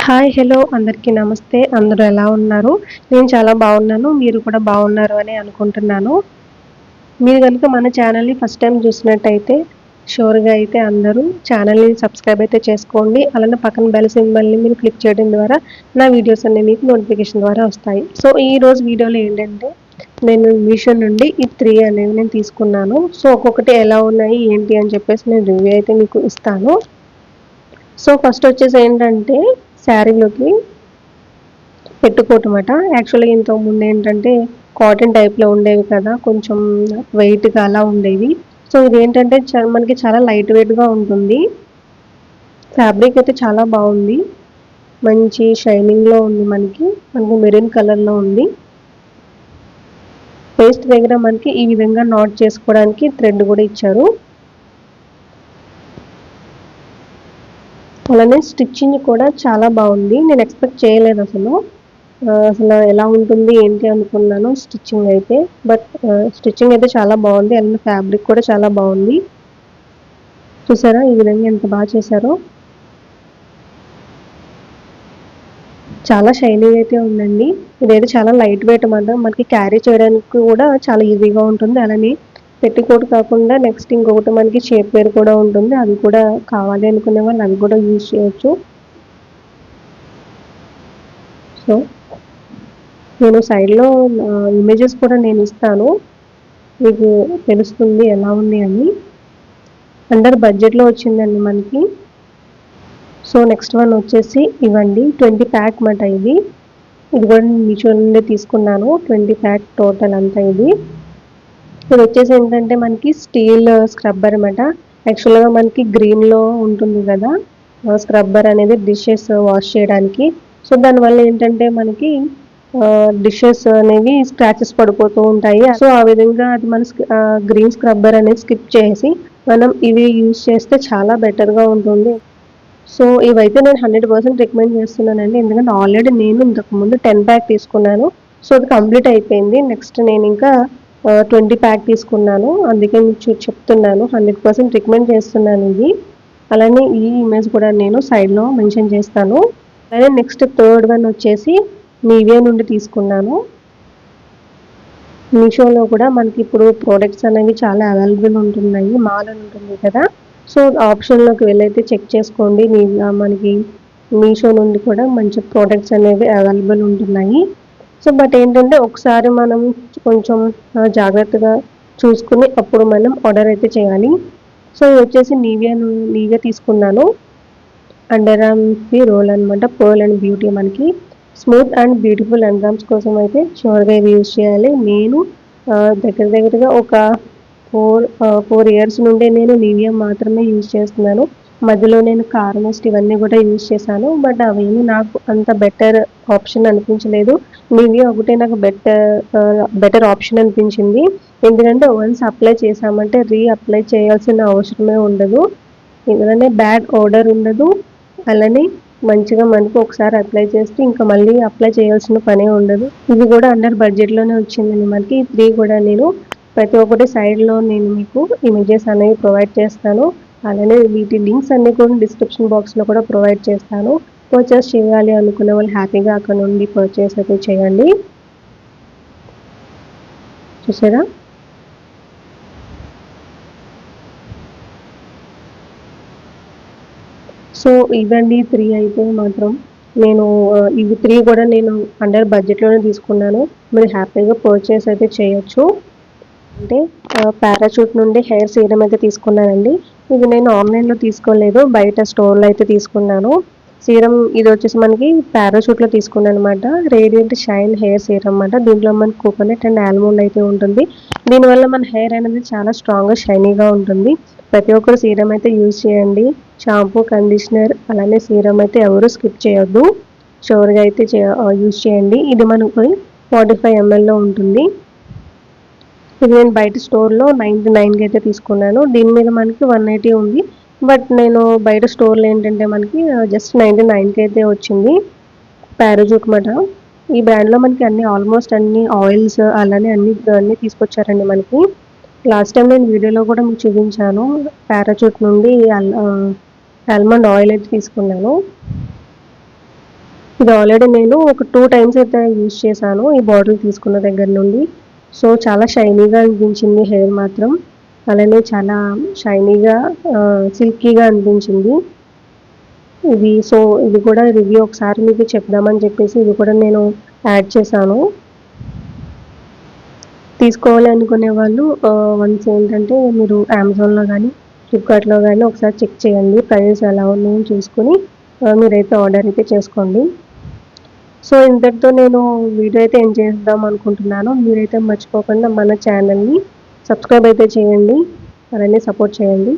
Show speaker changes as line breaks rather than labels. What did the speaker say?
Hi! Hello! అందరికీ నమస్తే. అందరూ ఎలా ఉన్నారు? నేను చాలా బాగున్నాను. మీరు కూడా బాగున్నారు అని అనుకుంటున్నాను. మీరు గనుక మన ఛానల్‌ని ఫస్ట్ టైమ్ చూసినట్టయితే షూర్‌గా అయితే అందరూ ఛానల్‌ని సబ్స్క్రైబ్ అయితే చేసుకోండి. అలానే పక్కన బెల్ సింబల్‌ని మీరు క్లిక్ చేయడం ద్వారా నా వీడియోస్ అన్నీ మీకు నోటిఫికేషన్ ద్వారా వస్తాయి. సో, ఈరోజు వీడియోలో ఏంటంటే నేను మీషో నుండి ఈ 3 అనేవి నేను తీసుకున్నాను. సో, ఒక్కొక్కటి ఎలా ఉన్నాయి, ఏంటి అని చెప్పేసి నేను రివ్యూ అయితే మీకు ఇస్తాను. సో, ఫస్ట్ వచ్చేసి ఏంటంటే శారీలోకి పెట్టుకోవటమట. యాక్చువల్‌గా ఇంతకుముందు ఏంటంటే కాటన్ టైప్‌లో ఉండేవి కదా! కొంచెం వెయిట్‌గా అలా ఉండేవి. సో, ఇదేంటంటే మనకి చాలా లైట్ వెయిట్‌గా ఉంటుంది. ఫ్యాబ్రిక్ అయితే చాలా బాగుంది. మంచి షైనింగ్‌లో ఉంది మనకి. మెరూన్ కలర్‌లో ఉంది. వేస్ట్ దగ్గర మనకి ఈ విధంగా నాట్ చేసుకోవడానికి థ్రెడ్ కూడా ఇచ్చారు. అలానే స్టిచ్చింగ్ కూడా చాలా బాగుంది. నేను ఎక్స్‌పెక్ట్ చేయలేదు అసలు. అసలు ఎలా ఉంటుంది ఏంటి అనుకున్నాను స్టిచ్చింగ్ అయితే. బట్ స్టిచ్చింగ్ అయితే చాలా బాగుంది. అండ్ ఫ్యాబ్రిక్ కూడా చాలా బాగుంది. చూసారా ఈ విధంగా ఎంత బాగా చేశారో. చాలా షైనింగ్ అయితే ఉందండి. ఇదైతే చాలా లైట్ వెయిట్ అన్నమాట. మనకి క్యారీ చేయడానికి కూడా చాలా ఈజీగా ఉంటుంది. అలానే పెట్టికోట్ కాకుండా నెక్స్ట్ ఇంకొకటి మనకి షేప్ వేర్ కూడా ఉంటుంది. అది కూడా కావాలి అనుకునే వాళ్ళు అవి కూడా యూజ్ చేయొచ్చు. సో, నేను సైడ్‌లో ఇమేజెస్ కూడా నేను ఇస్తాను. మీకు తెలుస్తుంది ఎలా ఉంది అని. అండర్ బడ్జెట్‌లో వచ్చిందండి మనకి. సో, నెక్స్ట్ వన్ వచ్చేసి ఇవండి 20 ప్యాక్ మాట ఇది. ఇది కూడా మీషో నుండి తీసుకున్నాను. 20 ప్యాక్ టోటల్ అంతా ఇది. ఇది వచ్చేసి ఏంటంటే మనకి స్టీల్ స్క్రబ్బర్ అనమాట. యాక్చువల్‌గా మనకి గ్రీన్‌లో ఉంటుంది కదా! స్క్రబ్బర్ అనేది డిషెస్ వాష్ చేయడానికి. సో, దానివల్ల ఏంటంటే మనకి డిషెస్ అనేవి స్క్రాచెస్ పడిపోతూ ఉంటాయి. సో, ఆ విధంగా అది మన గ్రీన్ స్క్రబ్బర్ అనేది స్కిప్ చేసి మనం ఇవి యూజ్ చేస్తే చాలా బెటర్‌గా ఉంటుంది. సో, ఇవైతే నేను 100% రికమెండ్ చేస్తున్నానండి. ఎందుకంటే ఆల్రెడీ నేను ఇంతకుముందు 10 ప్యాక్ తీసుకున్నాను. సో, అది కంప్లీట్ అయిపోయింది. నెక్స్ట్ నేను ఇంకా 20 ప్యాక్ తీసుకున్నాను. అందుకే మీకు చెప్తున్నాను. 100% రికమెండ్ చేస్తున్నాను ఇది. అలానే ఈ ఇమేజ్ కూడా నేను సైడ్‌లో మెన్షన్ చేస్తాను. అలానే నెక్స్ట్ థర్డ్ వన్ వచ్చేసి నివియా నుండి తీసుకున్నాను. మీషోలో కూడా మనకి ఇప్పుడు ప్రొడక్ట్స్ అనేవి చాలా అవైలబుల్ ఉంటున్నాయి. మాల్ అని ఉంటుంది కదా! సో, ఆప్షన్‌లోకి వెళ్ళైతే చెక్ చేసుకోండి. మనకి మీషో నుండి కూడా మంచి ప్రొడక్ట్స్ అనేవి అవైలబుల్ ఉంటున్నాయి. సో, బట్ ఏంటంటే ఒకసారి మనం కొంచెం జాగ్రత్తగా చూసుకొని అప్పుడు మనం ఆర్డర్ అయితే చేయాలి. సో, ఇది వచ్చేసి నివియా తీసుకున్నాను. అండర్ ఆర్మ్స్‌ది రోల్ అనమాట. పర్ల్ అండ్ బ్యూటీ మనకి smooth and beautiful under arms కోసం అయితే ష్యూర్‌గా ఇది యూజ్ చేయాలి. నేను దగ్గరగా ఒక 4 ఇయర్స్ నుండి నేను నివియా మాత్రమే యూజ్ చేస్తున్నాను. మధ్యలో నేను కార్నెస్ట్ ఇవన్నీ కూడా యూజ్ చేశాను. బట్ అవేమీ నాకు అంత బెటర్ ఆప్షన్ అనిపించలేదు. నివియా ఒకటే నాకు బెటర్ ఆప్షన్ అనిపించింది. ఎందుకంటే వన్స్ అప్లై చేశామంటే అప్లై చేయాల్సిన అవసరమే ఉండదు. ఎందుకంటే బ్యాడ్ ఓడర్ ఉండదు. అలానే మంచిగా మనకు ఒకసారి అప్లై చేస్తే ఇంకా మళ్ళీ అప్లై చేయాల్సిన పనే ఉండదు. ఇది కూడా అండర్ బడ్జెట్‌లోనే వచ్చిందండి మనకి. 3 కూడా నేను ప్రతి ఒక్కటి సైడ్‌లో నేను మీకు ఇమేజెస్ అనేవి ప్రొవైడ్ చేస్తాను. అలానే వీటి లింక్స్ అన్నీ కూడా డిస్క్రిప్షన్ బాక్స్‌లో కూడా ప్రొవైడ్ చేస్తాను. పర్చేస్ చేయాలి అనుకునే వాళ్ళు హ్యాపీగా అక్కడ నుండి పర్చేస్ అయితే చేయండి. చూసారా? సో, ఇవండి 3 అయితే మాత్రం నేను ఇవి 3 కూడా నేను అండర్ బడ్జెట్‌లోనే తీసుకున్నాను. మీరు హ్యాపీగా పర్చేస్ అయితే చేయొచ్చు. అంటే పారాచూట్ నుండి హెయిర్ సీరమ్ అయితే తీసుకున్నానండి. ఇది నేను ఆన్‌లైన్‌లో తీసుకోలేదు. బయట స్టోర్‌లో అయితే తీసుకున్నాను. సీరమ్ ఇది వచ్చేసి మనకి పారాచూట్‌లో తీసుకున్నాననమాట. రేడియంట్ షైన్ హెయిర్ సీరమ్ అనమాట. దీంట్లో మనకి కోకోనట్ అండ్ ఆల్మండ్ అయితే ఉంటుంది. దీనివల్ల మన హెయిర్ అనేది చాలా స్ట్రాంగ్‌గా షైనీగా ఉంటుంది. ప్రతి ఒక్కరు సీరమ్ అయితే యూజ్ చేయండి. షాంపూ, కండిషనర్ అలానే సీరమ్ అయితే ఎవరు స్కిప్ చేయొద్దు. ష్యూర్‌గా అయితే యూజ్ చేయండి. ఇది మనకు 45 ఎంఎల్‌లో ఉంటుంది. ఇది నేను బయట స్టోర్‌లో 99కి అయితే తీసుకున్నాను. దీని మీద మనకి 180 ఉంది. బట్ నేను బయట స్టోర్‌లో ఏంటంటే మనకి జస్ట్ 99కి అయితే వచ్చింది. పారాచూట్ మాట. ఈ బ్రాండ్‌లో మనకి ఆల్మోస్ట్ అన్ని ఆయిల్స్ అలానే అన్నీ తీసుకొచ్చారండి మనకి. లాస్ట్ టైం నేను వీడియోలో కూడా మీకు చూపించాను. పారాచూట్ నుండి ఆల్మండ్ ఆయిల్ అయితే తీసుకున్నాను. ఇది ఆల్రెడీ నేను ఒక 2 టైమ్స్ అయితే యూజ్ చేశాను ఈ బాటిల్ తీసుకున్న దగ్గర నుండి. సో, చాలా షైనీగా అనిపించింది హెయిర్ మాత్రం. అలానే చాలా షైనీగా సిల్కీగా అనిపించింది. ఇది కూడా రివ్యూ ఒకసారి మీకు చెప్దామని చెప్పేసి ఇది కూడా నేను యాడ్ చేశాను. తీసుకోవాలి అనుకునే వాళ్ళు వన్స్ ఏంటంటే మీరు అమెజాన్‌లో గానీ, ఫ్లిప్‌కార్ట్‌లో గానీ ఒకసారి చెక్ చేయండి. ప్రైజెస్ ఎలా ఉన్నాయో చూసుకొని మీరైతే ఆర్డర్ అయితే చేసుకోండి. సో, ఇంతటితో నేను వీడియో అయితే ఎండ్ చేద్దాం అనుకుంటున్నాను. మీరైతే మర్చిపోకుండా మన ఛానల్‌ని సబ్స్క్రైబ్ అయితే చేయండి. అలానే సపోర్ట్ చేయండి.